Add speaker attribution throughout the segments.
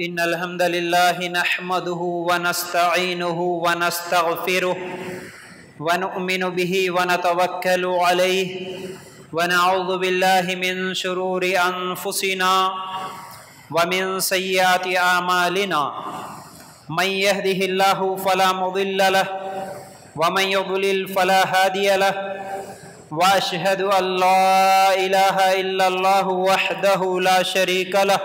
Speaker 1: إن الحمد لله نحمده ونستعينه ونستغفره ونؤمن به ونتوكل عليه ونعوذ بالله من شرور أنفسنا ومن سيئات أعمالنا من يهده الله فلا مضل له ومن يضلل فلا هادي له وأشهد أن لا إله إلا الله وحده لا شريك له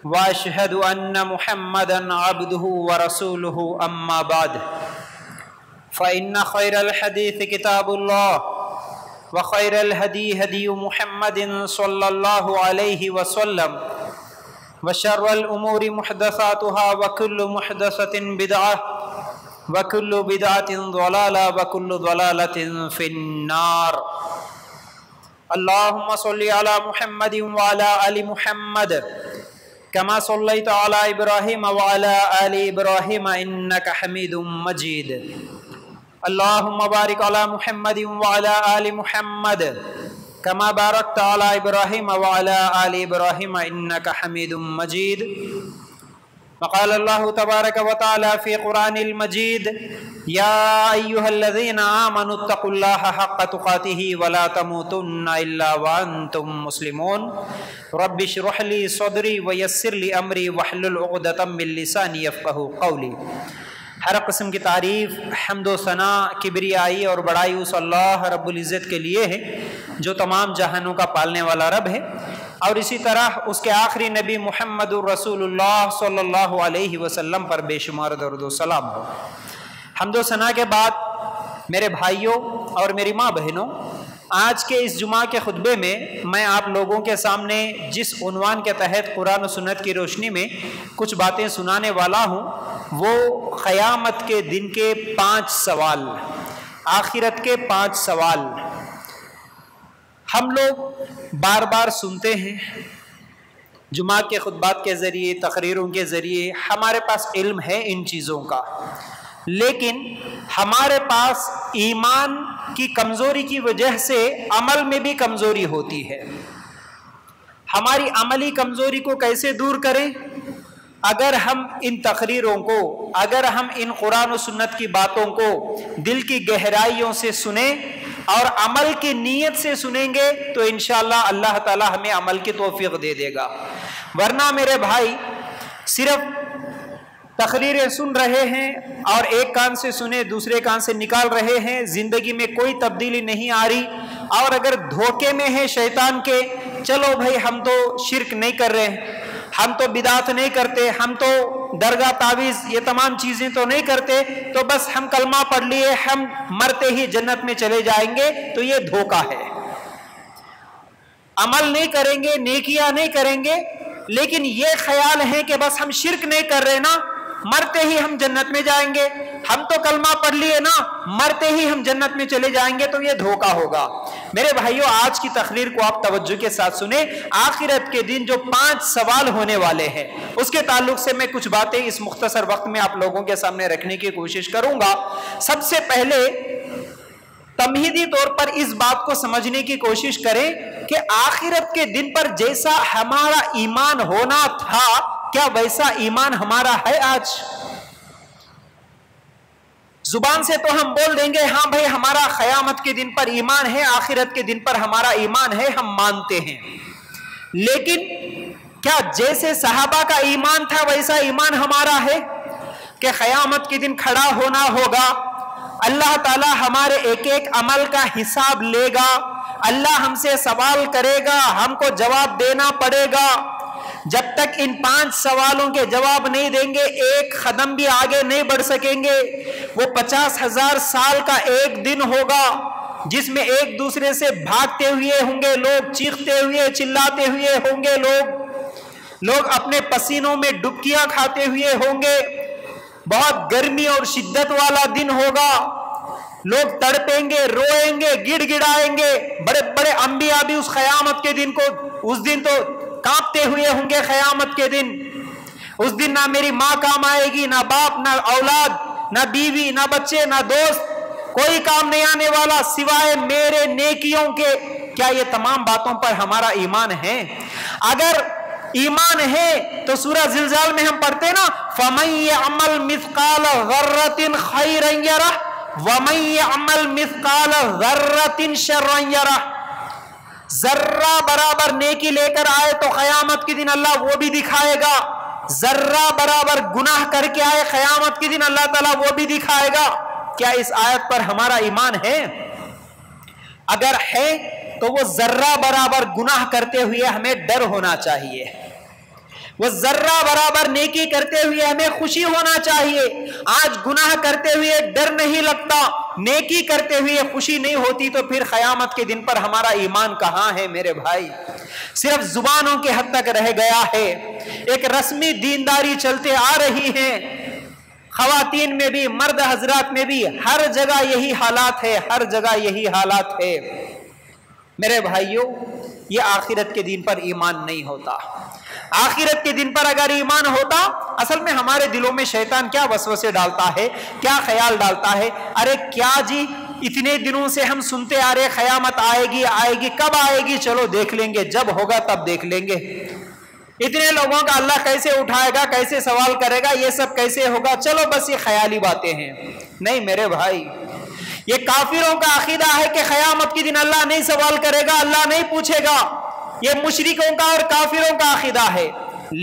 Speaker 1: وأشهد أن محمدًا عبده ورسوله أما بعد فإن خير الحديث كتاب الله وخير الهدي هدي محمد صلى الله عليه وسلم وشر الأمور محدثاتها وكل محدثة بدعة وكل بدعة ضلالة وكل ضلالة في النار اللهم صل على محمد وعلى آل محمد كما صليت على إبراهيم وعلى آل إبراهيم إنك حميد مجيد اللهم بارك على محمد وعلى آل محمد كما باركت على إبراهيم وعلى آل إبراهيم إنك حميد مجيد وقال الله تبارك وتعالى في قرآن المجيد يا أيها الذين آمنوا اتقوا الله حق تقاته ولا تموتن إلا وأنتم مسلمون رب اشرح لي صدري ويسر لي أمري واحلل عقدة من لساني يفقهوا قولي. ہر قسم کی تعریف، حمد و ثنا، کبریائی اور بڑائی اس اللہ رب العزت کے لیے ہے جو تمام جہانوں کا پالنے والا رب ہے، اور اسی طرح اس کے آخری نبی محمد الرسول اللہ صلی اللہ علیہ وسلم پر بے شمار درود و سلام ہو. حمد و ثنا کے بعد میرے بھائیوں اور میری ماں بہنوں، آج کے اس جمعہ کے خطبے میں آپ لوگوں کے سامنے جس عنوان کے تحت قرآن و سنت کی روشنی میں کچھ باتیں سنانے والا ہوں وہ قیامت کے دن کے 5 سوال، آخرت کے 5 سوال. ہم لوگ بار بار سنتے ہیں، جمعہ کے خطبات کے ذریعے، تقریروں کے ذریعے ہمارے پاس علم ہے ان چیزوں کا، لیکن ہمارے پاس ایمان کی کمزوری کی وجہ سے عمل میں بھی کمزوری ہوتی ہے. ہماری عملی کمزوری کو کیسے دور کریں؟ اگر ہم ان تقریروں کو، اگر ہم ان قرآن و سنت کی باتوں کو دل کی گہرائیوں سے سنیں اور عمل کی نیت سے سنیں گے تو انشاءاللہ اللہ تعالی ہمیں عمل کی توفیق دے دے گا. ورنہ میرے بھائی صرف تقریریں سن رہے ہیں اور ایک کان سے سنے دوسرے کان سے نکال رہے ہیں، زندگی میں کوئی تبدیلی نہیں آ رہی، اور اگر دھوکے میں ہے شیطان کے، چلو بھائی ہم تو شرک نہیں کر رہے، ہم تو بدعت نہیں کرتے، ہم تو درگاہ تعویذ یہ تمام چیزیں تو نہیں کرتے، تو بس ہم کلمہ پڑھ لیے ہم مرتے ہی جنت میں چلے جائیں گے، تو یہ دھوکہ ہے. عمل نہیں کریں گے، نیکیاں نہیں کریں گے، لیکن یہ خیال ہے کہ بس ہم شرک نہیں کر رہے نا، مرتے ہی ہم جنت میں جائیں گے، ہم تو کلمہ پڑھ لیے نا، مرتے ہی ہم جنت میں چلے جائیں گے، تو یہ دھوکہ ہوگا. میرے بھائیوں، آج کی تقریر کو آپ توجہ کے ساتھ سنیں. آخرت کے دن جو 5 سوال ہونے والے ہیں اس کے تعلق سے میں کچھ باتیں اس مختصر وقت میں آپ لوگوں کے سامنے رکھنے کی کوشش کروں گا. سب سے پہلے تمہیدی طور پر اس بات کو سمجھنے کی کوشش کریں کہ آخرت کے دن پر جیسا ہمارا ایمان ہونا تھا، کیا ویسا ایمان ہمارا ہے آج؟ زبان سے تو ہم بول دیں گے ہاں بھائی ہمارا قیامت کے دن پر ایمان ہے، آخرت کے دن پر ہمارا ایمان ہے، ہم مانتے ہیں، لیکن کیا جیسے صحابہ کا ایمان تھا ویسا ایمان ہمارا ہے کہ قیامت کے دن کھڑا ہونا ہوگا، اللہ تعالی ہمارے ایک ایک عمل کا حساب لے گا، اللہ ہم سے سوال کرے گا، ہم کو جواب دینا پڑے گا. جب تک ان 5 سوالوں کے جواب نہیں دیں گے ایک قدم بھی آگے نہیں بڑھ سکیں گے. وہ 50,000 سال کا ایک دن ہوگا جس میں ایک دوسرے سے بھاگتے ہوئے ہوں گے لوگ، چیختے ہوئے چلاتے ہوئے ہوں گے لوگ اپنے پسینوں میں ڈبکیاں کھاتے ہوئے ہوں گے. بہت گرمی اور شدت والا دن ہوگا، لوگ تڑپیں گے، روئیں گے، گڑ گڑائیں گے. بڑے بڑے انبیاء بھی اس قیامت کے دن کو، اس دن تو کانپتے ہوئے ہوں گے. قیامت کے دن، اس دن نہ میری ماں کام آئے گی، نہ باپ، نہ اولاد، نہ بیوی، نہ بچے، نہ دوست، کوئی کام نہیں آنے والا سوائے میرے نیکیوں کے. کیا یہ تمام باتوں پر ہمارا ایمان ہے؟ اگر ایمان ہے تو سورہ زلزال میں ہم پڑھتے نا فَمَن يَعْمَلْ مِثْقَالَ ذَرَّةٍ خَيْرًا يَرَهُ وَمَن يَعْمَلْ مِثْقَالَ ذَرَّةٍ شَرًّا يَرَهُ، ذرہ برابر نیکی لے کر آئے تو قیامت کے دن اللہ وہ بھی دکھائے گا، ذرہ برابر گناہ کر کے آئے قیامت کے دن اللہ تعالیٰ وہ بھی دکھائے گا۔ کیا اس آیت پر ہمارا ایمان ہے؟ اگر ہے تو وہ ذرہ برابر گناہ کرتے ہوئے ہمیں ڈر ہونا چاہیے، وہ ذرہ برابر نیکی کرتے ہوئے ہمیں خوشی ہونا چاہیے۔ آج گناہ کرتے ہوئے ڈر نہیں لگتا، نیکی کرتے ہوئے خوشی نہیں ہوتی، تو پھر قیامت کے دن پر ہمارا ایمان کہاں ہے میرے بھائی؟ صرف زبانوں کے حد تک رہ گیا ہے، ایک رسمی دینداری چلتے آ رہی ہے، خواتین میں بھی مرد حضرات میں بھی ہر جگہ یہی حالات ہے، ہر جگہ یہی حالات ہے۔ میرے بھائیوں، یہ آخرت کے دن پر ایمان نہیں ہوتا۔ آخرت کے دن پر اگر ایمان ہوتا، اصل میں ہمارے دلوں میں شیطان کیا وسوسے ڈالتا ہے، کیا خیال ڈالتا ہے، ارے کیا جی اتنے دنوں سے ہم سنتے آ رہے قیامت آئے گی آئے گی، کب آئے گی؟ چلو دیکھ لیں گے، جب ہوگا تب دیکھ لیں گے۔ اتنے لوگوں کا اللہ کیسے اٹھائے گا، کیسے سوال کرے گا، یہ سب کیسے ہوگا، چلو بس یہ خیالی باتیں ہیں۔ نہیں میرے بھائی، یہ کافروں کا عقیدہ ہے کہ قیامت کے دن اللہ نہیں سوال کرے گا، اللہ نہیں پوچھے گا، یہ مشرکوں کا اور کافروں کا عقیدہ ہے۔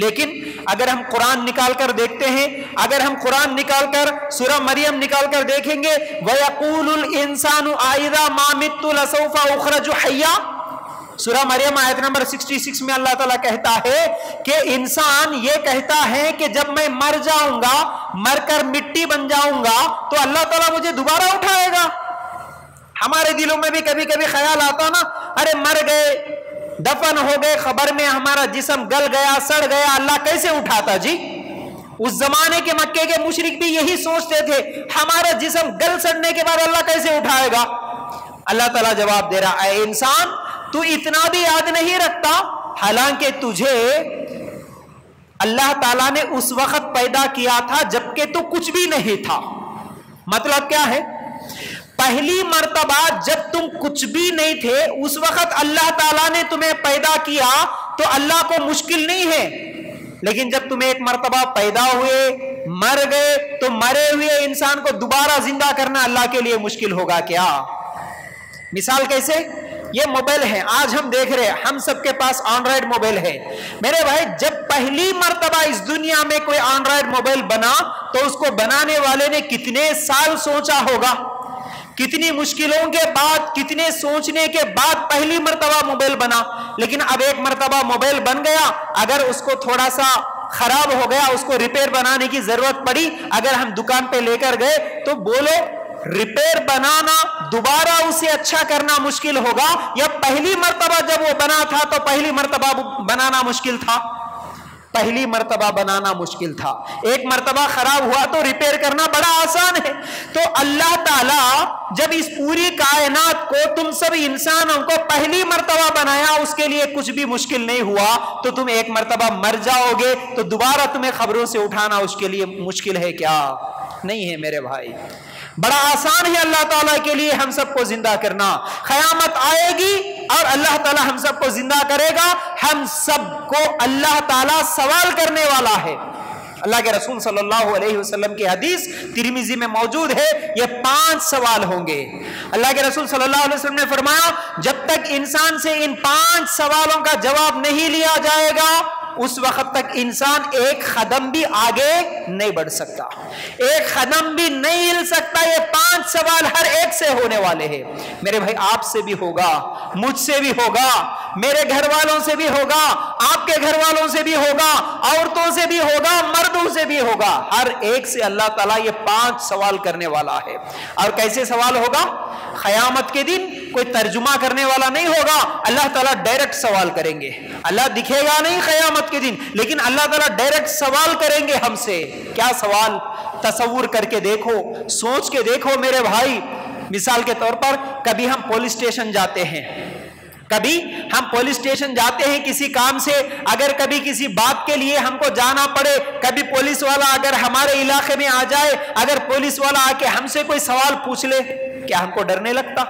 Speaker 1: لیکن اگر ہم قرآن نکال کر دیکھتے ہیں، اگر ہم قرآن نکال کر سورہ مریم نکال کر دیکھیں گے، وَيَقُولُ الْإِنسَانُ أَإِذَا مَا مِتُّ لَسَوْفَ أُخْرَجُ حَيًّا، سورہ مریم آیت نمبر 66 میں اللہ تعالیٰ کہتا ہے کہ انسان یہ کہتا ہے کہ جب میں مر جاؤں گا، مر کر مٹی بن جاؤں گا، تو اللہ تعالیٰ مجھے دوبارہ اٹھائے گا۔ ہمارے دلوں میں بھی کبھی کبھی خیال آتا نا، ارے مر گئے، دفن ہو گئے، خبر میں ہمارا جسم گل گیا، سڑ گیا، اللہ کیسے اٹھاتا جی؟ اس زمانے کے مکے کے مشرک بھی یہی سوچتے تھے، ہمارا جسم گل سڑنے کے بعد اللہ کیسے اٹھائے گا؟ اللہ تعالیٰ جواب دے رہا ہے، انسان تو اتنا بھی یاد نہیں رکھتا، حالانکہ تجھے اللہ تعالیٰ نے اس وقت پیدا کیا تھا جبکہ تو کچھ بھی نہیں تھا۔ مطلب کیا ہے؟ پہلی مرتبہ جب تم کچھ بھی نہیں تھے، اس وقت اللہ تعالیٰ نے تمہیں پیدا کیا تو اللہ کو مشکل نہیں ہے، لیکن جب تم ایک مرتبہ پیدا ہوئے، مر گئے، تو مرے ہوئے انسان کو دوبارہ زندہ کرنا اللہ کے لیے مشکل ہوگا کیا؟ مثال کیسے؟ یہ موبائل ہے، آج ہم دیکھ رہے ہیں، ہم سب کے پاس اینڈرائڈ موبائل ہے۔ میرے بھائی، جب پہلی مرتبہ اس دنیا میں کوئی اینڈرائڈ موبائل بنا تو اس کو بنانے والے نے کتنے سال سوچا ہوگا، کتنی مشکلوں کے بعد، کتنے سوچنے کے بعد پہلی مرتبہ موبائل بنا۔ لیکن اب ایک مرتبہ موبائل بن گیا، اگر اس کو تھوڑا سا خراب ہو گیا، اس کو ریپیئر بنانے کی ضرورت پڑی، اگر ہم دکان پہ لے کر گئے تو بولو ریپیئر بنانا، دوبارہ اسے اچھا کرنا مشکل ہوگا، یا پہلی مرتبہ جب وہ بنا تھا تو پہلی مرتبہ بنانا مشکل تھا؟ پہلی مرتبہ بنانا مشکل تھا۔ ایک مرتبہ خراب ہوا تو ریپیئر کرنا بڑا آسان ہے۔ تو اللہ تعالیٰ جب اس پوری کائنات کو، تم سب انسانوں کو پہلی مرتبہ بنایا، اس کے لیے کچھ بھی مشکل نہیں ہوا، تو تم ایک مرتبہ مر جاؤ گے تو دوبارہ تمہیں قبروں سے اٹھانا اس کے لیے مشکل ہے کیا؟ نہیں ہے میرے بھائی، بڑا آسان ہے اللہ تعالیٰ کے لیے ہم سب کو زندہ کرنا۔ قیامت آئے گی اور اللہ تعالیٰ ہم سب کو زندہ کرے گا، ہم سب کو اللہ تعالیٰ سوال کرنے والا ہے۔ اللہ کے رسول صلی اللہ علیہ وسلم کی حدیث ترمذی میں موجود ہے، یہ 5 سوال ہوں گے۔ اللہ کے رسول صلی اللہ علیہ وسلم نے فرمایا، جب تک انسان سے ان 5 سوالوں کا جواب نہیں لیا جائے گا، اس وقت تک انسان ایک قدم بھی آگے نہیں بڑھ سکتا، ایک قدم بھی نہیں ہل سکتا۔ یہ 5 سوال ہر ایک سے ہونے والے ہیں میرے بھائی، آپ سے بھی ہوگا، مجھ سے بھی ہوگا، میرے گھر والوں سے بھی ہوگا، آپ کے گھر والوں سے بھی ہوگا، عورتوں سے بھی ہوگا، مردوں سے بھی ہوگا، ہر ایک سے اللہ تعالیٰ یہ 5 سوال کرنے والا ہے۔ اور کیسے سوال ہوگا؟ قیامت کے دن کوئی ترجمہ کرنے والا نہیں ہوگا، اللہ تعالیٰ ڈائریکٹ سوال کریں گے، اللہ دکھے گا نہیں قیامت کے دن، لیکن اللہ تعالیٰ ڈائریکٹ سوال کریں گے ہم سے۔ کیا سوال؟ تصور کر کے دیکھو، سوچ کے دیکھو میرے بھائی۔ مثال کے طور پر کبھی ہم پولیس اسٹیشن جاتے ہیں، کبھی ہم پولیس اسٹیشن جاتے ہیں کسی کام سے، اگر کبھی کسی بات کے لیے ہم کو جانا پڑے، کبھی پولیس والا اگر ہمارے علاقے میں آ جائے، اگر پولیس والا آ کے ہم سے کوئی سوال پوچھ لے، کیا ہم کو ڈر نہیں لگتا؟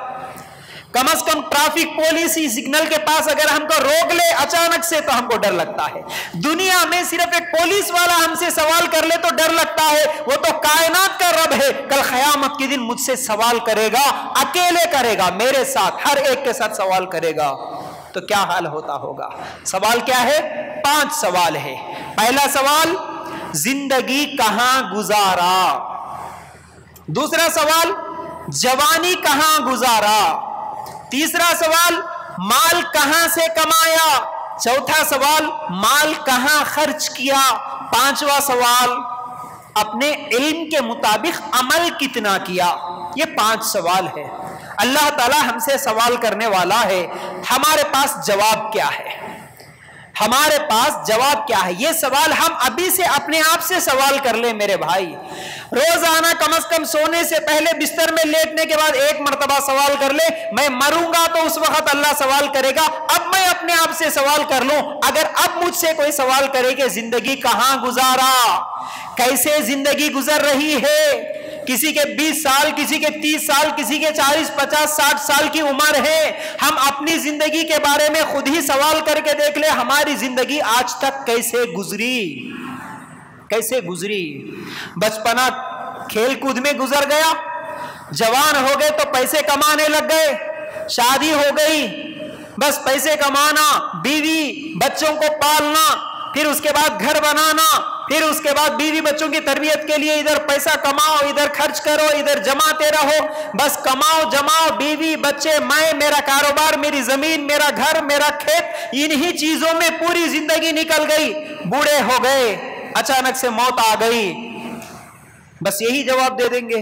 Speaker 1: کم از کم ٹریفک پولیس ہی سگنل کے پاس اگر ہم کو روک لے اچانک سے تو ہم کو ڈر لگتا ہے. دنیا میں صرف ایک پولیس والا ہم سے سوال کر لے تو ڈر لگتا ہے. وہ تو کائنات کا رب ہے, کل قیامت کے دن مجھ سے سوال کرے گا, اکیلے کرے گا, میرے ساتھ ہر ایک کے ساتھ سوال کرے گا, تو کیا حال ہوتا ہوگا. سوال کیا ہے؟ 5 سوال ہے. پہلا سوال, زندگی کہاں گزارا. دوسرا سوال, جوانی کہاں گزارا. تیسرا سوال, مال کہاں سے کمایا. چوتھا سوال, مال کہاں خرچ کیا. پانچواں سوال, اپنے علم کے مطابق عمل کتنا کیا. یہ 5 سوال ہے. اللہ تعالی ہم سے سوال کرنے والا ہے. ہمارے پاس جواب کیا ہے؟ ہمارے پاس جواب کیا ہے؟ یہ سوال ہم ابھی سے اپنے آپ سے سوال کر لیں میرے بھائی. روزانہ کم از کم سونے سے پہلے بستر میں لیٹنے کے بعد 1 مرتبہ سوال کر لے, میں مروں گا تو اس وقت اللہ سوال کرے گا. اب میں اپنے آپ سے سوال کر لوں, اگر اب مجھ سے کوئی سوال کرے کہ زندگی کہاں گزارا, کیسے زندگی گزر رہی ہے. کسی کے 20 سال, کسی کے 30 سال, کسی کے 40 50 60 سال کی عمر ہے. ہم اپنی زندگی کے بارے میں خود ہی سوال کر کے دیکھ لیں, ہماری زندگی آج تک کیسے گزری, کیسے گزری. بچپنا کھیل کود میں گزر گیا, جوان ہو گئے تو پیسے کمانے لگ گئے, شادی ہو گئی, بس پیسے کمانا, بیوی بچوں کو پالنا, پھر اس کے بعد گھر بنانا, پھر اس کے بعد بیوی بچوں کی تربیت کے لیے ادھر پیسہ کماؤ, ادھر خرچ کرو, ادھر جماتے رہو, بس کماؤ جماؤ, بیوی بچے, میں, میرا کاروبار, میری زمین, میرا گھر, میرا کھیت, انہی چیزوں میں پوری زندگی نکل گئی. بوڑھے ہو گئے, اچانک سے موت آ گئی, بس یہی جواب دے دیں گے.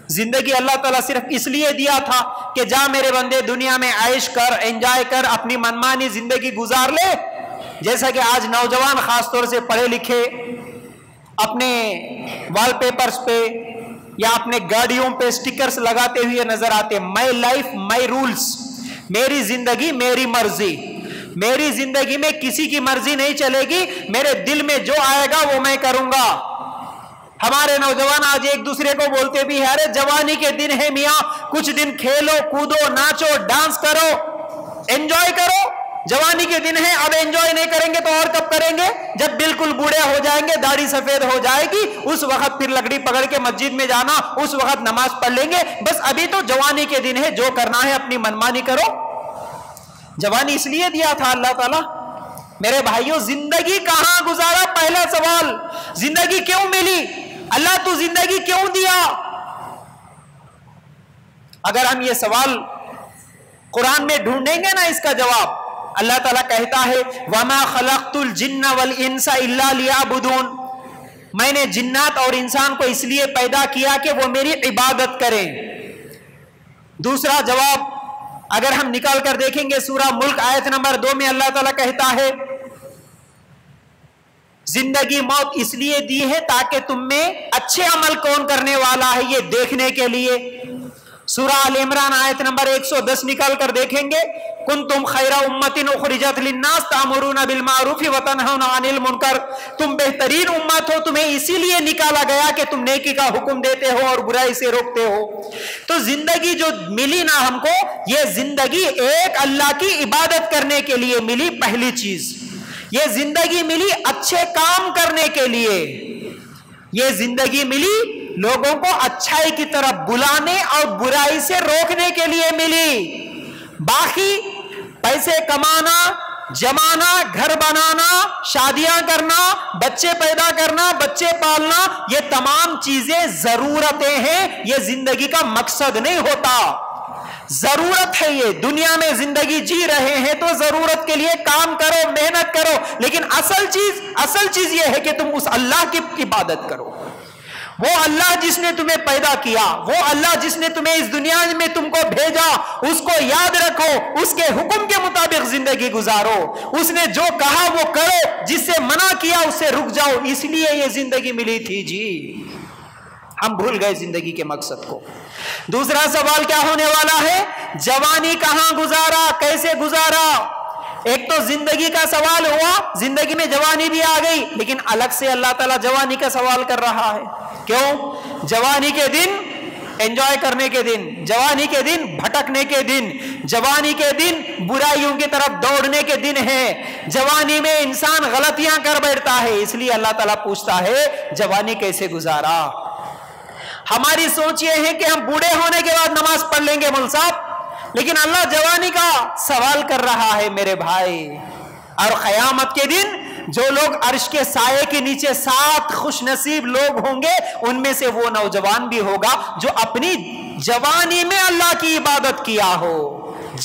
Speaker 1: زندگی اللہ تعالیٰ صرف اس لیے دیا تھا کہ جا میرے بندے دنیا میں عیش کر, انجوائے کر, اپنی منمانی زندگی گزار لے. جیسا کہ آج نوجوان خاص طور سے پڑھے لکھے اپنے وال پیپرز پہ یا اپنے گاڑیوں پہ سٹیکرز لگاتے ہوئے نظر آتے, مائی لائف مائی رولز, میری زندگی میری مرضی. میری زندگی میں کسی کی مرضی نہیں چلے گی, میرے دل میں جو آئے گا وہ میں کروں گا. ہمارے نوجوان آج ایک دوسرے کو بولتے بھی ہے, ارے جوانی کے دن ہے میاں, کچھ دن کھیلو کودو ناچو ڈانس کرو انجوائے کرو. جوانی کے دن ہے, اب انجوائے نہیں کریں گے تو اور کب کریں گے؟ جب بالکل بوڑھے ہو جائیں گے, داڑھی سفید ہو جائے گی, اس وقت پھر لکڑی پکڑ کے مسجد میں جانا, اس وقت نماز پڑھ لیں گے. بس ابھی تو جوانی کے دن ہے, جو کرنا ہے اپنی منمانی کرو. جوانی اس لیے دیا تھا اللہ تعالیٰ. میرے بھائیوں, زندگی کہاں گزارا, پہلا سوال. زندگی کیوں ملی, اللہ تو زندگی کیوں دیا. اگر ہم یہ سوال قرآن میں ڈھونڈیں گے نا اس کا جواب, اللہ تعالیٰ کہتا ہے وَمَا خَلَقْتُ الْجِنَّ وَالْإِنسَ إِلَّا لِيَعْبُدُونَ, میں نے جنات اور انسان کو اس لیے پیدا کیا کہ وہ میری عبادت کریں. دوسرا جواب اگر ہم نکال کر دیکھیں گے سورہ ملک آیت نمبر 2 میں اللہ تعالیٰ کہتا ہے زندگی موت اس لیے دی ہے تاکہ تم میں اچھے عمل کون کرنے والا ہے یہ دیکھنے کے لیے. سورہ آل عمران آیت نمبر 110 نکال کر دیکھیں گے, کنتم خیر امت اخرجت للناس تأمرون بالمعروف وتنہون عن المنکر, تم بہترین امت ہو, تمہیں اسی لیے نکالا گیا کہ تم نیکی کا حکم دیتے ہو اور برائی سے روکتے ہو. تو زندگی جو ملی نا ہم کو, یہ زندگی ایک اللہ کی عبادت کرنے کے لیے ملی. پہلی چیز یہ زندگی ملی اچھے کام کرنے کے لیے, یہ زندگی ملی لوگوں کو اچھائی کی طرف بلانے اور برائی سے روکنے کے لیے ملی. باقی پیسے کمانا, جمانا, گھر بنانا, شادیاں کرنا, بچے پیدا کرنا, بچے پالنا, یہ تمام چیزیں ضرورتیں ہیں, یہ زندگی کا مقصد نہیں ہوتا. ضرورت ہے, یہ دنیا میں زندگی جی رہے ہیں تو ضرورت کے لیے کام کرو, محنت کرو, لیکن اصل چیز یہ ہے کہ تم اس اللہ کی عبادت کرو. وہ اللہ جس نے تمہیں پیدا کیا, وہ اللہ جس نے تمہیں اس دنیا میں تم کو بھیجا, اس کو یاد رکھو, اس کے حکم کے مطابق زندگی گزارو, اس نے جو کہا وہ کرو, جس سے منع کیا اس سے رک جاؤ. اس لیے یہ زندگی ملی تھی. جی ہم بھول گئے زندگی کے مقصد کو. دوسرا سوال کیا ہونے والا ہے, جوانی کہاں گزارا, کیسے گزارا. ایک تو زندگی کا سوال ہوا, زندگی میں جوانی بھی آ گئی, لیکن الگ سے اللہ تعالیٰ جوانی کا سوال کر رہا ہے. کیوں؟ جوانی کے دن انجوائے کرنے کے دن، جوانی کے دن بھٹکنے کے دن، جوانی کے دن برائیوں کی طرف دوڑنے کے دن ہے، جوانی میں انسان غلطیاں کر بیٹھتا ہے، اس لیے اللہ تعالیٰ پوچھتا ہے جوانی کیسے گزارا۔ ہماری سوچ یہ ہے کہ ہم بوڑھے ہونے کے بعد نماز پڑھ لیں گے مول صاحب، لیکن اللہ جوانی کا سوال کر رہا ہے میرے بھائی۔ اور قیامت کے دن جو لوگ عرش کے سائے کے نیچے 7 خوش نصیب لوگ ہوں گے، ان میں سے وہ نوجوان بھی ہوگا جو اپنی جوانی میں اللہ کی عبادت کیا ہو۔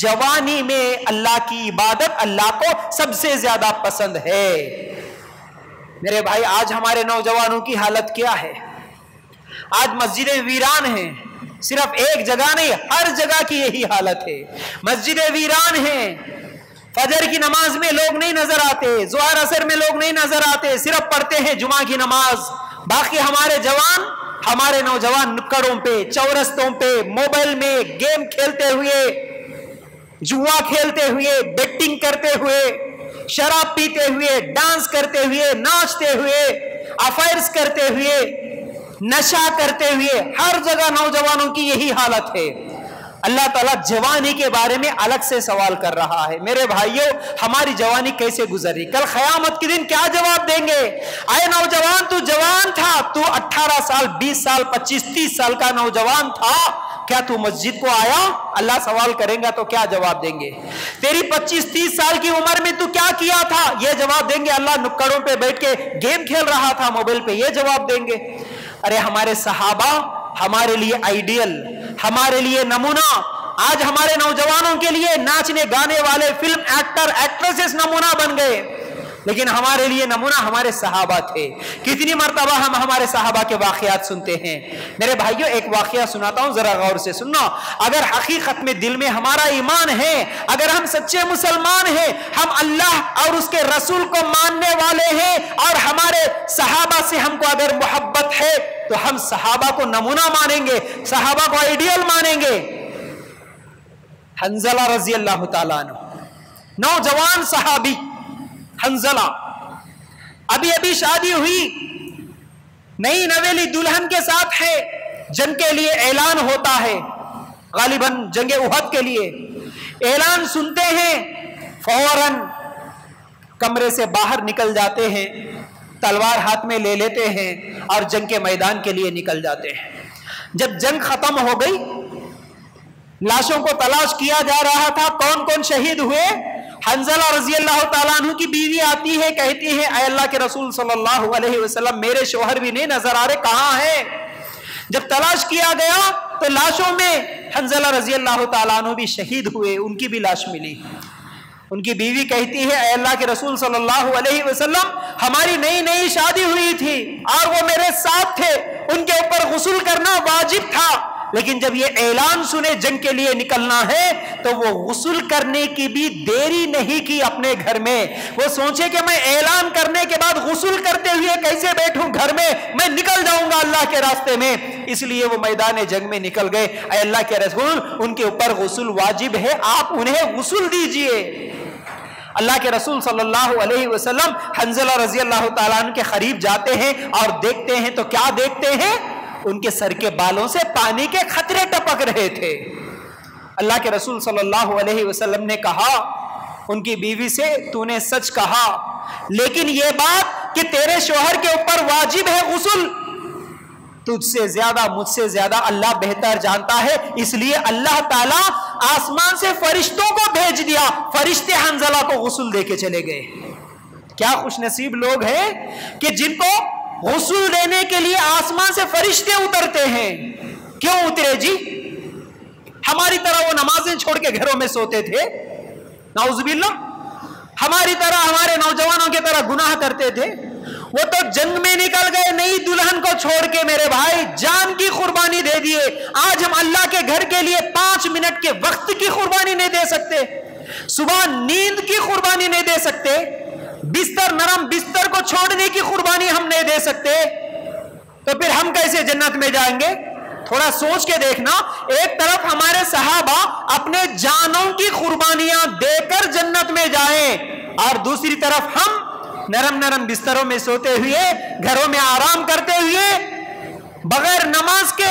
Speaker 1: جوانی میں اللہ کی عبادت اللہ کو سب سے زیادہ پسند ہے۔ میرے بھائی آج ہمارے نوجوانوں کی حالت کیا ہے؟ آج مسجدیں ویران ہیں، صرف ایک جگہ نہیں، ہر جگہ کی یہی حالت ہے۔ مسجدیں ویران ہیں، فجر کی نماز میں لوگ نہیں نظر آتے، ظہر عصر میں لوگ نہیں نظر آتے، صرف پڑھتے ہیں جمعہ کی نماز۔ باقی ہمارے نوجوان نکڑوں پہ، چورستوں پہ، موبائل میں گیم کھیلتے ہوئے، جوا کھیلتے ہوئے، بیٹنگ کرتے ہوئے، شراب پیتے ہوئے، ڈانس کرتے ہوئے، ناچتے ہوئے، افیئرز کرتے ہوئے، نشہ کرتے ہوئے، ہر جگہ نوجوانوں کی یہی حالت ہے۔ اللہ تعالیٰ جوانی کے بارے میں الگ سے سوال کر رہا ہے۔ میرے بھائیوں ہماری جوانی کیسے گزری؟ کل قیامت کے دن کیا جواب دیں گے؟ اے نوجوان تو جوان تھا، تو 18 سال 20 سال 25 30 سال کا نوجوان تھا، کیا تو مسجد کو آیا؟ اللہ سوال کریں گا تو کیا جواب دیں گے؟ تیری 25 30 سال کی عمر میں تو کیا کیا تھا؟ یہ جواب دیں گے اللہ نکڑوں پہ بیٹھ کے گیم کھیل رہا تھا موبائل پہ، یہ جواب دیں گے۔ ارے ہمارے صحابہ ہمارے لیے آئیڈیل، ہمارے لیے نمونہ، آج ہمارے نوجوانوں کے لیے ناچنے گانے والے فلم ایکٹر ایکٹریسز نمونہ بن گئے، لیکن ہمارے لیے نمونہ ہمارے صحابہ تھے۔ کتنی مرتبہ ہم ہمارے صحابہ کے واقعات سنتے ہیں۔ میرے بھائیوں ایک واقعہ سناتا ہوں، ذرا غور سے سننا۔ اگر حقیقت میں دل میں ہمارا ایمان ہے، اگر ہم سچے مسلمان ہیں، ہم اللہ اور اس کے رسول کو ماننے والے ہیں، اور ہمارے صحابہ سے ہم کو اگر محبت ہے تو ہم صحابہ کو نمونہ مانیں گے، صحابہ کو آئیڈیل مانیں گے۔ حنظلہ رضی اللہ تعالیٰ عنہ، نوجوان صحابی حنظلہ، ابھی شادی ہوئی، نئی نویلی دلہن کے ساتھ ہے، جنگ کے لیے اعلان ہوتا ہے، غالباً جنگ احد کے لیے اعلان سنتے ہیں، فوراً کمرے سے باہر نکل جاتے ہیں، تلوار ہاتھ میں لے لیتے ہیں اور جنگ کے میدان کے لیے نکل جاتے ہیں۔ جب جنگ ختم ہو گئی، لاشوں کو تلاش کیا جا رہا تھا، کون کون شہید ہوئے؟ حنظلہ رضی اللہ تعالیٰ عنہ کی بیوی آتی ہے، کہتی ہے اے اللہ کے رسول صلی اللہ علیہ وسلم میرے شوہر بھی نہیں نظر آ رہے، کہاں ہے؟ جب تلاش کیا گیا تو لاشوں میں حنظلہ رضی اللہ تعالیٰ عنہ بھی شہید ہوئے، ان کی بھی لاش ملی۔ ان کی بیوی کہتی ہے اے اللہ کے رسول صلی اللہ علیہ وسلم ہماری نئی شادی ہوئی تھی اور وہ میرے ساتھ تھے، ان کے اوپر غسل کرنا واجب تھا، لیکن جب یہ اعلان سنے جنگ کے لیے نکلنا ہے تو وہ غسل کرنے کی بھی دیری نہیں کی اپنے گھر میں۔ وہ سوچے کہ میں اعلان کرنے کے بعد غسل کرتے ہوئے کیسے بیٹھوں گھر میں نکل جاؤں گا اللہ کے راستے میں، اس لیے وہ میدان جنگ میں نکل گئے۔ اے اللہ کے رسول ان کے اوپر غسل واجب ہے، آپ انہیں غسل دیجئے۔ اللہ کے رسول صلی اللہ علیہ وسلم حنظلہ رضی اللہ تعالیٰ عنہ کے قریب جاتے ہیں اور دیکھتے ہیں تو کیا دیکھتے ہیں؟ ان کے سر کے بالوں سے پانی کے قطرے ٹپک رہے تھے۔ اللہ کے رسول صلی اللہ علیہ وسلم نے کہا ان کی بیوی سے تو نے سچ کہا، لیکن یہ بات کہ تیرے شوہر کے اوپر واجب ہے غسل، تجھ سے زیادہ مجھ سے زیادہ اللہ بہتر جانتا ہے، اس لیے اللہ تعالیٰ آسمان سے فرشتوں کو بھیج دیا، فرشتے حنظلہ کو غسل دے کے چلے گئے۔ کیا خوش نصیب لوگ ہیں کہ جن کو غسل دینے کے لیے آسمان سے فرشتے اترتے ہیں۔ کیوں اترے جی؟ ہماری طرح وہ نمازیں چھوڑ کے گھروں میں سوتے تھے؟ نعوذ باللہ، ہماری طرح ہمارے نوجوانوں کی طرح گناہ کرتے تھے؟ وہ تو جنگ میں نکل گئے نئی دلہن کو چھوڑ کے، میرے بھائی جان کی قربانی دے دیے۔ آج ہم اللہ کے گھر کے لیے 5 منٹ کے وقت کی قربانی نہیں دے سکتے، صبح نیند کی قربانی نہیں دے سکتے، نرم بستر کو چھوڑنے کی قربانی ہم نہیں دے سکتے، تو پھر ہم کیسے جنت میں جائیں گے؟ تھوڑا سوچ کے دیکھنا، ایک طرف ہمارے صحابہ اپنے جانوں کی قربانیاں دے کر جنت میں جائیں، اور دوسری طرف ہم نرم بستروں میں سوتے ہوئے، گھروں میں آرام کرتے ہوئے، بغیر نماز کے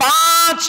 Speaker 1: 5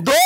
Speaker 1: 2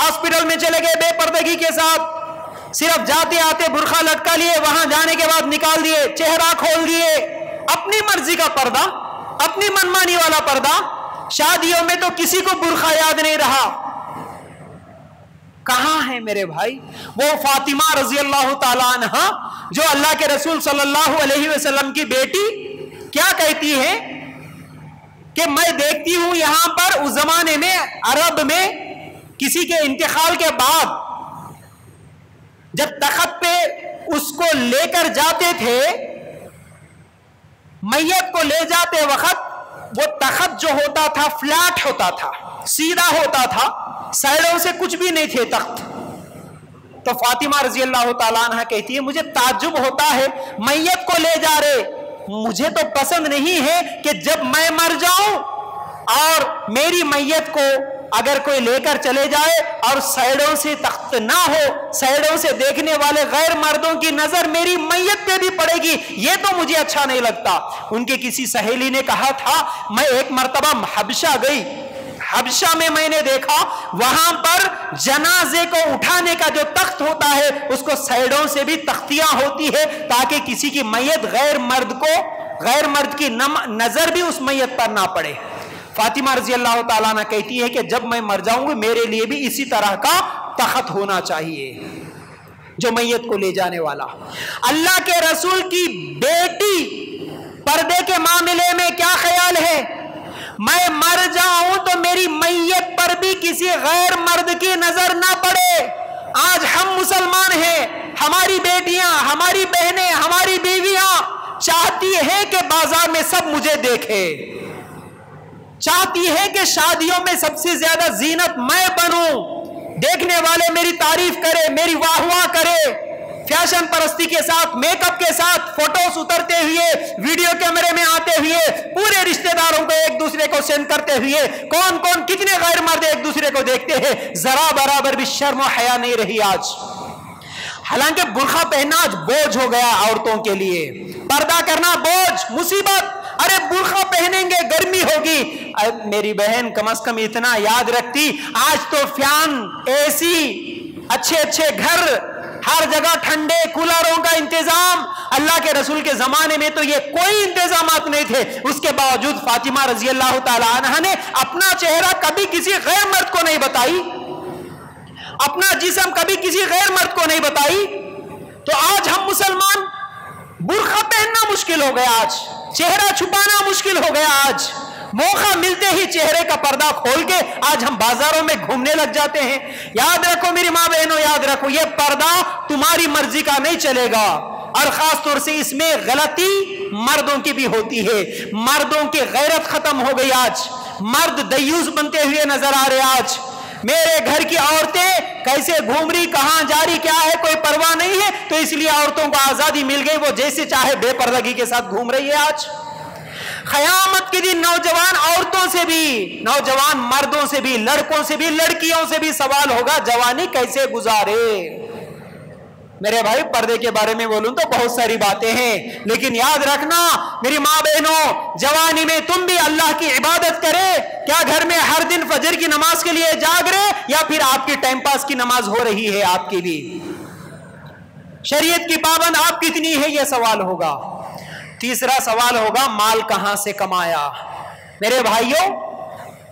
Speaker 1: ہاسپٹل میں چلے گئے بے پردگی کے ساتھ، صرف جاتے آتے برقع لٹکا لیے، وہاں جانے کے بعد نکال دیے، چہرہ کھول دیے، اپنی مرضی کا پردہ، اپنی منمانی والا پردہ۔ شادیوں میں تو کسی کو برقع یاد نہیں رہا۔ کہاں ہے میرے بھائی وہ فاطمہ رضی اللہ تعالی عنہ جو اللہ کے رسول صلی اللہ علیہ وسلم کی بیٹی؟ کیا کہتی ہے کہ میں دیکھتی ہوں یہاں پر اس زمانے میں عرب میں کسی کے انتقال کے بعد جب تخت پہ اس کو لے کر جاتے تھے، میت کو لے جاتے وقت وہ تخت جو ہوتا تھا فلیٹ ہوتا تھا، سیدھا ہوتا تھا، سائڈوں سے کچھ بھی نہیں تھے تخت۔ تو فاطمہ رضی اللہ تعالیٰ عنہ کہتی ہے مجھے تعجب ہوتا ہے، میت کو لے جا رہے، مجھے تو پسند نہیں ہے کہ جب میں مر جاؤں اور میری میت کو اگر کوئی لے کر چلے جائے اور سائڈوں سے تخت نہ ہو، سائڈوں سے دیکھنے والے غیر مردوں کی نظر میری میت پہ بھی پڑے گی، یہ تو مجھے اچھا نہیں لگتا۔ ان کے کسی سہیلی نے کہا تھا میں ایک مرتبہ حبشہ گئی، حبشہ میں نے دیکھا وہاں پر جنازے کو اٹھانے کا جو تخت ہوتا ہے اس کو سائڈوں سے بھی تختیاں ہوتی ہے تاکہ کسی کی میت غیر مرد کی نظر بھی اس میت پر نہ پڑے۔ فاطمہ رضی اللہ تعالیٰ عنہ کہتی ہے کہ جب میں مر جاؤں گی میرے لیے بھی اسی طرح کا تخت ہونا چاہیے جو میت کو لے جانے والا۔ اللہ کے رسول کی بیٹی پردے کے معاملے میں کیا خیال ہے؟ میں مر جاؤں تو میری میت پر بھی کسی غیر مرد کی نظر نہ پڑے۔ آج ہم مسلمان ہیں، ہماری بیٹیاں، ہماری بہنیں، ہماری بیویاں چاہتی ہیں کہ بازار میں سب مجھے دیکھے، چاہتی ہے کہ شادیوں میں سب سے زیادہ زینت میں بنوں، دیکھنے والے میری تعریف کرے، میری واہ واہ کرے، فیشن پرستی کے ساتھ، میک اپ کے ساتھ فوٹوز اترتے ہوئے، ویڈیو کیمرے میں آتے ہوئے، پورے رشتہ داروں کو ایک دوسرے کو سینڈ کرتے ہوئے، کون کون کتنے غیر مرد ایک دوسرے کو دیکھتے ہیں، ذرا برابر بھی شرم و حیا نہیں رہی آج۔ حالانکہ برقع پہننا آج بوجھ ہو گیا عورتوں کے لیے، پردہ کرنا بوجھ، مصیبت۔ ارے برقع پہنیں گے گرمی ہوگی، میری بہن کم از کم اتنا یاد رکھتی، آج تو فین، اے سی، اچھے اچھے گھر، ہر جگہ ٹھنڈے کولروں کا انتظام۔ اللہ کے رسول کے زمانے میں تو یہ کوئی انتظامات نہیں تھے، اس کے باوجود فاطمہ رضی اللہ تعالی عنہا نے اپنا چہرہ کبھی کسی غیر مرد کو نہیں بتائی، اپنا جسم کبھی کسی غیر مرد کو نہیں بتائی۔ تو آج ہم مسلمان برقع پہننا مشکل ہو گیا، آج چہرہ چھپانا مشکل ہو گیا، آج موقع ملتے ہی چہرے کا پردہ کھول کے آج ہم بازاروں میں گھومنے لگ جاتے ہیں۔ یاد رکھو میری ماں بہنوں، یاد رکھو یہ پردہ تمہاری مرضی کا نہیں چلے گا، اور خاص طور سے اس میں غلطی مردوں کی بھی ہوتی ہے۔ مردوں کی غیرت ختم ہو گئی، آج مرد دیوس بنتے ہوئے نظر آ رہے۔ آج میرے گھر کی عورتیں کیسے گھوم رہی، کہاں جا رہی، کیا ہے، کوئی پرواہ نہیں ہے، تو اس لیے عورتوں کو آزادی مل گئی، وہ جیسے چاہے بے پردگی کے ساتھ گھوم رہی ہے۔ آج قیامت کے دن نوجوان عورتوں سے بھی، نوجوان مردوں سے بھی، لڑکوں سے بھی، لڑکیوں سے بھی سوال ہوگا جوانی کیسے گزارے۔ میرے بھائی پردے کے بارے میں بولوں تو بہت ساری باتیں ہیں، لیکن یاد رکھنا میری ماں بہنوں، جوانی میں تم بھی اللہ کی عبادت کرے۔ کیا گھر میں ہر دن فجر کی نماز کے لیے جاگ رہے، یا پھر آپ کی ٹائم پاس کی نماز ہو رہی ہے؟ آپ کی بھی شریعت کی پابند آپ کتنی ہے، یہ سوال ہوگا۔ تیسرا سوال ہوگا مال کہاں سے کمایا۔ میرے بھائیوں،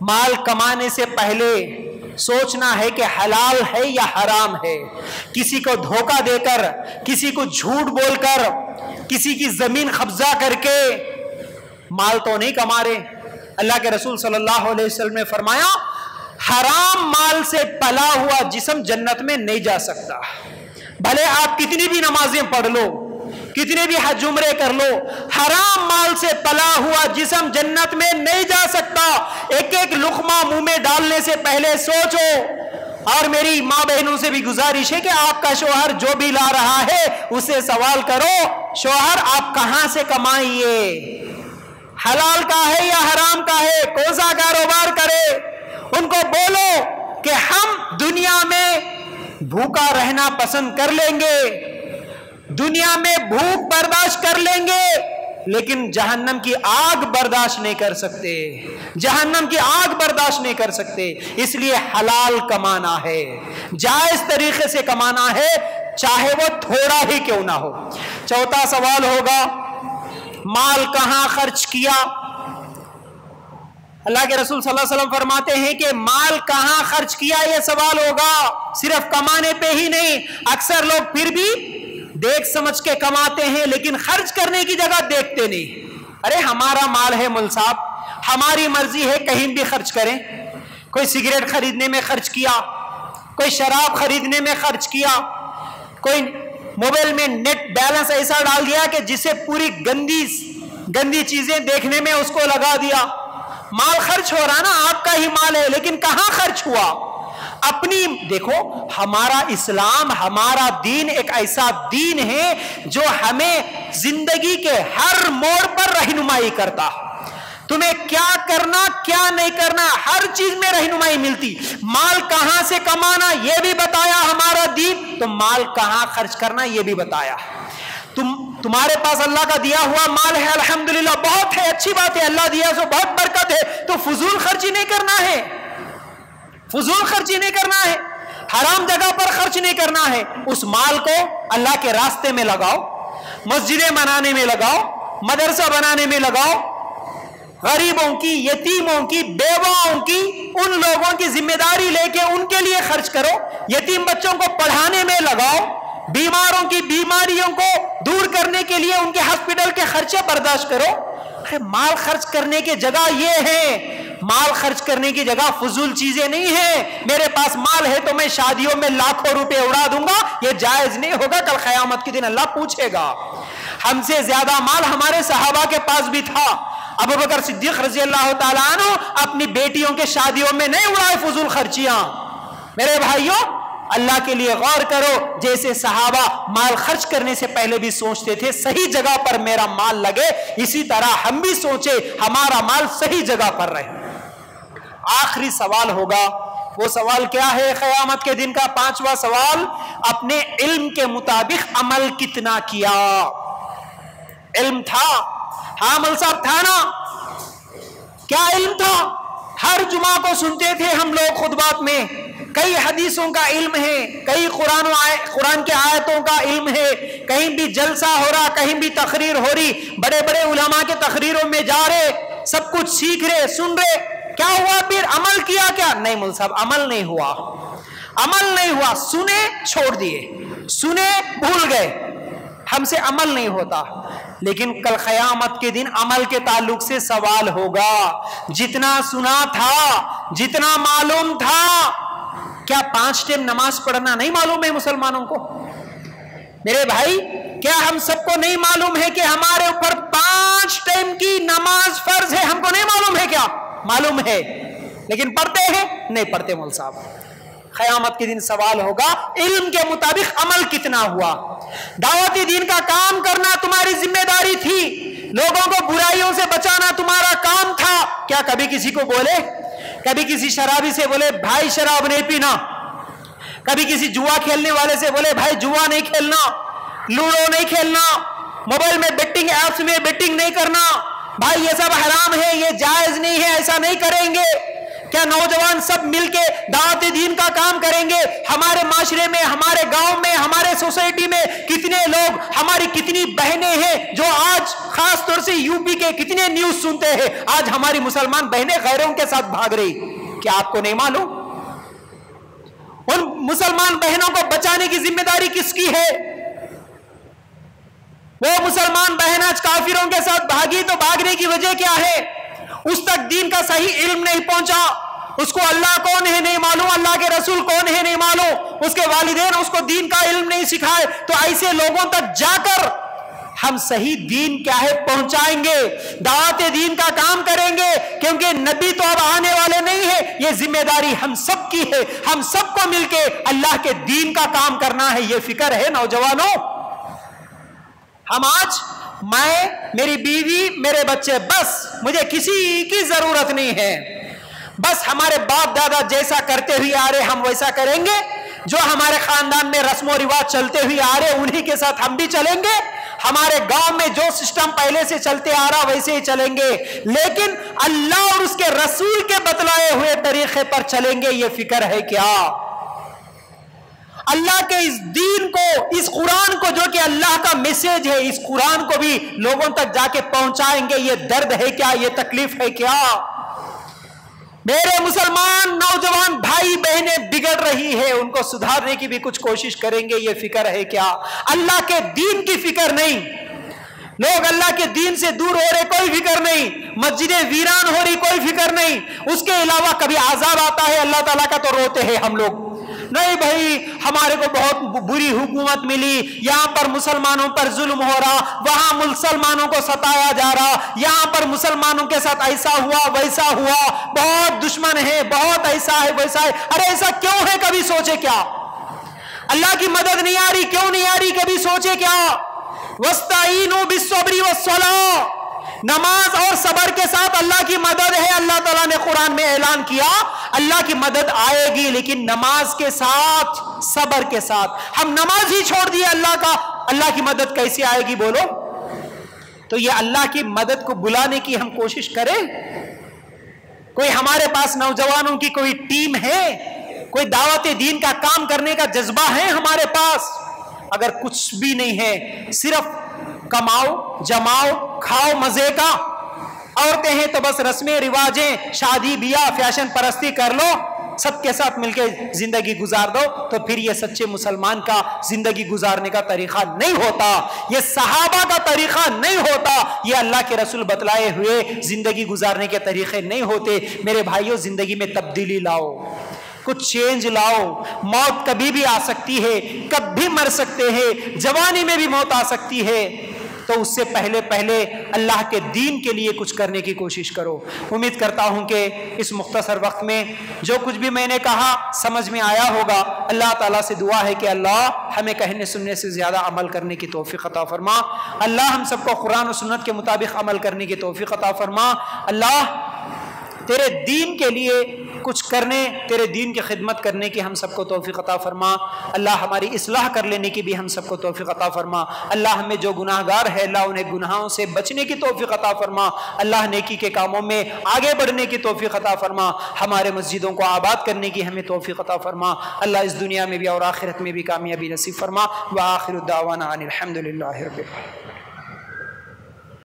Speaker 1: مال کمانے سے پہلے سوچنا ہے کہ حلال ہے یا حرام ہے۔ کسی کو دھوکہ دے کر، کسی کو جھوٹ بول کر، کسی کی زمین قبضہ کر کے مال تو نہیں کما رہے۔ اللہ کے رسول صلی اللہ علیہ وسلم نے فرمایا حرام مال سے پلا ہوا جسم جنت میں نہیں جا سکتا، بھلے آپ کتنی بھی نمازیں پڑھ لو، کتنے بھی حج عمرے کر لو، حرام مال سے پلا ہوا جسم جنت میں نہیں جا سکتا۔ ایک ایک لقمہ منہ میں ڈالنے سے پہلے سوچو۔ اور میری ماں بہنوں سے بھی گزارش ہے کہ آپ کا شوہر جو بھی لا رہا ہے اسے سوال کرو، شوہر آپ کہاں سے کمائیے، حلال کا ہے یا حرام کا ہے، کون سا کاروبار کرے۔ ان کو بولو کہ ہم دنیا میں بھوکا رہنا پسند کر لیں گے، دنیا میں بھوک برداشت کر لیں گے، لیکن جہنم کی آگ برداشت نہیں کر سکتے، جہنم کی آگ برداشت نہیں کر سکتے، اس لیے حلال کمانا ہے، جائز طریقے سے کمانا ہے، چاہے وہ تھوڑا ہی کیوں نہ ہو۔ چوتھا سوال ہوگا مال کہاں خرچ کیا؟ اللہ کے رسول صلی اللہ علیہ وسلم فرماتے ہیں کہ مال کہاں خرچ کیا یہ سوال ہوگا، صرف کمانے پہ ہی نہیں۔ اکثر لوگ پھر بھی دیکھ سمجھ کے کماتے ہیں لیکن خرچ کرنے کی جگہ دیکھتے نہیں۔ ارے ہمارا مال ہے مول صاحب، ہماری مرضی ہے کہیں بھی خرچ کریں۔ کوئی سگریٹ خریدنے میں خرچ کیا، کوئی شراب خریدنے میں خرچ کیا، کوئی موبائل میں نیٹ بیلنس ایسا ڈال دیا کہ جسے پوری گندی چیزیں دیکھنے میں اس کو لگا دیا۔ مال خرچ ہو رہا نا، آپ کا ہی مال ہے، لیکن کہاں خرچ ہوا؟ اپنی دیکھو، ہمارا اسلام، ہمارا دین ایک ایسا دین ہے جو ہمیں زندگی کے ہر موڑ پر رہنمائی کرتا۔ تمہیں کیا کرنا کیا نہیں کرنا ہر چیز میں رہنمائی ملتی۔ مال کہاں سے کمانا یہ بھی بتایا ہمارا دین، تو مال کہاں خرچ کرنا یہ بھی بتایا۔ تمہارے پاس اللہ کا دیا ہوا مال ہے، الحمدللہ، بہت ہے، اچھی بات ہے، اللہ دیا سو بہت برکت ہے، تو فضول خرچی نہیں کرنا ہے، فضول خرچی نہیں کرنا ہے، حرام جگہ پر خرچ نہیں کرنا ہے۔ اس مال کو اللہ کے راستے میں لگاؤ، مسجدیں بنانے میں لگاؤ، مدرسہ بنانے میں لگاؤ، غریبوں کی، یتیموں کی، بیواؤں کی، ان لوگوں کی ذمہ داری لے کے ان کے لیے خرچ کرو، یتیم بچوں کو پڑھانے میں لگاؤ، بیماروں کی بیماریوں کو دور کرنے کے لیے ان کے ہاسپٹل کے خرچے برداشت کرو۔ مال خرچ کرنے کی جگہ یہ ہے، مال خرچ کرنے کی جگہ فضول چیزیں نہیں ہیں۔ میرے پاس مال ہے تو میں شادیوں میں لاکھوں روپے اڑا دوں گا، یہ جائز نہیں ہوگا۔ کل قیامت کے دن اللہ پوچھے گا۔ ہم سے زیادہ مال ہمارے صحابہ کے پاس بھی تھا۔ ابو بکر صدیق رضی اللہ تعالیٰ عنہ اپنی بیٹیوں کے شادیوں میں نہیں اڑائے فضول خرچیاں۔ میرے بھائیوں، اللہ کے لیے غور کرو، جیسے صحابہ مال خرچ کرنے سے پہلے بھی سوچتے تھے صحیح جگہ پر میرا مال لگے، اسی طرح ہم بھی سوچے ہمارا مال صحیح جگہ پر رہے۔ آخری سوال ہوگا، وہ سوال کیا ہے قیامت کے دن کا؟ پانچواں سوال، اپنے علم کے مطابق عمل کتنا کیا؟ علم تھا، ہاں مول صاحب تھا نا؟ کیا علم تھا؟ ہر جمعہ کو سنتے تھے ہم لوگ خطبات میں، کئی حدیثوں کا علم ہے، کئی قرآن کے آیتوں کا علم ہے، کہیں بھی جلسہ ہو رہا، کہیں بھی تقریر ہو رہی، بڑے بڑے علماء کے تقریروں میں جا رہے، سب کچھ سیکھ رہے، سن رہے، کیا ہوا پھر؟ عمل کیا کیا؟ نہیں مول صاحب، عمل نہیں ہوا، عمل نہیں ہوا، سنے چھوڑ دیے، سنے بھول گئے، ہم سے عمل نہیں ہوتا۔ لیکن کل قیامت کے دن عمل کے تعلق سے سوال ہوگا، جتنا سنا تھا، جتنا معلوم تھا، کیا 5 ٹائم نماز پڑھنا نہیں معلوم ہے مسلمانوں کو؟ میرے بھائی، کیا ہم سب کو نہیں معلوم ہے کہ ہمارے اوپر 5 ٹائم کی نماز فرض ہے؟ ہم کو نہیں معلوم ہے کیا؟ معلوم ہے، لیکن پڑھتے ہیں نہیں پڑھتے مول صاحب۔ قیامت کے دن سوال ہوگا، علم کے مطابق عمل کتنا ہوا؟ دعوتی دین کا کام کرنا تمہاری ذمہ داری تھی، لوگوں کو برائیوں سے بچانا تمہارا کام تھا، کیا کبھی کسی کو بولے؟ کبھی کسی شرابی سے بولے بھائی شراب نہیں پینا؟ کبھی کسی جوا کھیلنے والے سے بولے بھائی جوا نہیں کھیلنا، لوڈو نہیں کھیلنا، موبائل میں بیٹنگ ایپس میں بیٹنگ نہیں کرنا، بھائی یہ سب حرام ہے، یہ جائز نہیں ہے، ایسا نہیں کریں گے؟ کیا نوجوان سب مل کے دعوت دین کا کام کریں گے؟ ہمارے معاشرے میں، ہمارے گاؤں میں، ہمارے سوسائٹی میں کتنے لوگ، ہماری کتنی بہنیں ہیں جو آج خاص طور سے یو پی کے کتنے نیوز سنتے ہیں، آج ہماری مسلمان بہنیں غیروں کے ساتھ بھاگ رہی، کیا آپ کو نہیں معلوم؟ ان مسلمان بہنوں کو بچانے کی ذمہ داری کس کی ہے؟ وہ مسلمان بہن آج کافروں کے ساتھ بھاگی تو بھاگنے کی وجہ کیا ہے؟ اس تک دین کا صحیح علم نہیں پہنچا، اس کو اللہ کون ہے نہیں معلوم، اللہ کے رسول کون ہے نہیں معلوم، اس کے والدین اس کو دین کا علم نہیں سکھائے، تو ایسے لوگوں تک جا کر ہم صحیح دین کیا ہے پہنچائیں گے، دعوت دین کا کام کریں گے، کیونکہ نبی تو اب آنے والے نہیں ہیں، یہ ذمہ داری ہم سب کی ہے، ہم سب کو مل کے اللہ کے دین کا کام کرنا ہے، یہ فکر ہے نوجوانوں؟ ہم آج، میں، میری بیوی، میرے بچے، بس مجھے کسی کی ضرورت نہیں ہے، بس ہمارے باپ دادا جیسا کرتے ہوئے آ رہے ہم ویسا کریں گے، جو ہمارے خاندان میں رسم و رواج چلتے ہوئے آ رہے انہی کے ساتھ ہم بھی چلیں گے، ہمارے گاؤں میں جو سسٹم پہلے سے چلتے آ رہا ویسے ہی چلیں گے، لیکن اللہ اور اس کے رسول کے بتلائے ہوئے طریقے پر چلیں گے، یہ فکر ہے کیا؟ اللہ کے اس دین کو، اس قرآن کو جو کہ اللہ کا میسج ہے، اس قرآن کو بھی لوگوں تک جا کے پہنچائیں گے، یہ درد ہے کیا؟ یہ تکلیف ہے کیا؟ میرے مسلمان نوجوان بھائی بہنیں بگڑ رہی ہے، ان کو سدھارنے کی بھی کچھ کوشش کریں گے، یہ فکر ہے کیا؟ اللہ کے دین کی فکر نہیں، لوگ اللہ کے دین سے دور ہو رہے، کوئی فکر نہیں، مسجدیں ویران ہو رہی، کوئی فکر نہیں، اس کے علاوہ کبھی عذاب آتا ہے اللہ تعالیٰ کا تو روتے ہیں ہم لوگ، نہیں بھائی ہمارے کو بہت بری حکومت ملی، یہاں پر مسلمانوں پر ظلم ہو رہا، وہاں مسلمانوں کو ستایا جا رہا، یہاں پر مسلمانوں کے ساتھ ایسا ہوا ویسا ہوا، بہت دشمن ہے، بہت ایسا ہے ویسا ہے۔ ارے ایسا کیوں ہے؟ کبھی سوچے کیا؟ اللہ کی مدد نہیں آ رہی، کیوں نہیں آ رہی؟ کبھی سوچے کیا؟ وَاسْتَعِينُوا بِالصَّبْرِ وَالصَّلَاةِ، نماز اور صبر کے ساتھ اللہ کی مدد ہے۔ اللہ تعالیٰ نے قرآن میں اعلان کیا اللہ کی مدد آئے گی، لیکن نماز کے ساتھ، صبر کے ساتھ۔ ہم نماز ہی چھوڑ دیے اللہ کا، اللہ کی مدد کیسے آئے گی بولو؟ تو یہ اللہ کی مدد کو بلانے کی ہم کوشش کریں۔ کوئی ہمارے پاس نوجوانوں کی کوئی ٹیم ہے؟ کوئی دعوت دین کا کام کرنے کا جذبہ ہے ہمارے پاس؟ اگر کچھ بھی نہیں ہے، صرف کماؤ جماؤ کھاؤ مزے کا، عورتیں ہیں تو بس رسمیں رواجیں، شادی بیاہ فیشن پرستی کر لو، سب کے ساتھ مل کے زندگی گزار دو، تو پھر یہ سچے مسلمان کا زندگی گزارنے کا طریقہ نہیں ہوتا، یہ صحابہ کا طریقہ نہیں ہوتا، یہ اللہ کے رسول بتلائے ہوئے زندگی گزارنے کے طریقے نہیں ہوتے۔ میرے بھائیوں، زندگی میں تبدیلی لاؤ، کچھ چینج لاؤ۔ موت کبھی بھی آ سکتی ہے، کب بھی مر سکتے ہیں، جوانی میں بھی موت آ سکتی ہے، تو اس سے پہلے اللہ کے دین کے لیے کچھ کرنے کی کوشش کرو۔ امید کرتا ہوں کہ اس مختصر وقت میں جو کچھ بھی میں نے کہا سمجھ میں آیا ہوگا۔ اللہ تعالیٰ سے دعا ہے کہ اللہ ہمیں کہنے سننے سے زیادہ عمل کرنے کی توفیق عطا فرما۔ اللہ ہم سب کو قرآن و سنت کے مطابق عمل کرنے کی توفیق عطا فرما۔ اللہ تیرے دین کے لیے کچھ کرنے، تیرے دین کی خدمت کرنے کی ہم سب کو توفیق عطا فرما۔ اللہ ہماری اصلاح کر لینے کی بھی ہم سب کو توفیق عطا فرما۔ اللہ ہمیں جو گناہ گار ہے اللہ انہیں گناہوں سے بچنے کی توفیق عطا فرما۔ اللہ نیکی کے کاموں میں آگے بڑھنے کی توفیق عطا فرما۔ ہمارے مسجدوں کو آباد کرنے کی ہمیں توفیق عطا فرما۔ اللہ اس دنیا میں بھی اور آخرت میں بھی کامیابی نصیب فرما۔ وآخر الدعوانا ان الحمد للہ رب العالمین۔